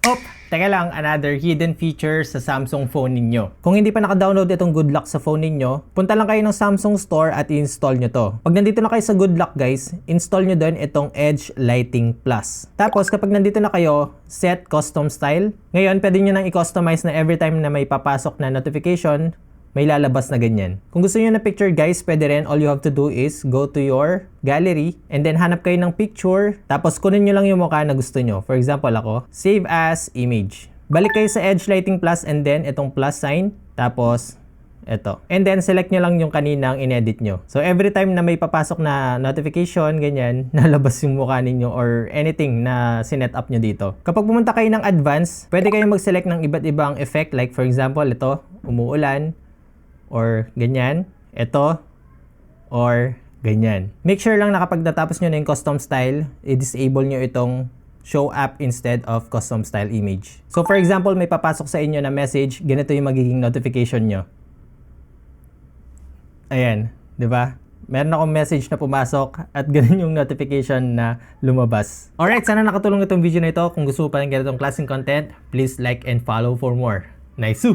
Oh, teka lang, another hidden feature sa Samsung phone ninyo. Kung hindi pa naka-download itong Good Lock sa phone ninyo, punta lang kayo ng Samsung Store at i-install nyo to. Pag nandito na kayo sa Good Lock guys, install nyo doon itong Edge Lighting Plus. Tapos kapag nandito na kayo, set custom style. Ngayon, pwede nyo nang i-customize na every time na may papasok na notification, may lalabas na ganyan. Kung gusto niyo na picture guys, pwede rin. All you have to do is go to your gallery and then hanap kayo ng picture. Tapos kunin nyo lang yung mukha na gusto nyo. For example ako, save as image. Balik kayo sa Edge Lighting Plus and then itong plus sign. Tapos ito. And then select nyo lang yung kaninang inedit nyo. So every time na may papasok na notification, ganyan, nalabas yung mukha ninyo or anything na sinet up nyo dito. Kapag pumunta kayo ng advance, pwede kayong mag-select ng iba't ibang effect. Like for example, ito, umuulan. Or ganyan, ito, or ganyan. Make sure lang na kapag natapos nyo na yung custom style, i-disable nyo itong show app instead of custom style image. So for example, may papasok sa inyo na message, ganito yung magiging notification nyo. Ayan, di ba? Meron akong message na pumasok at ganun yung notification na lumabas. Alright, sana nakatulong itong video na ito. Kung gusto mo pa ng ganitong klaseng content, please like and follow for more. Nice!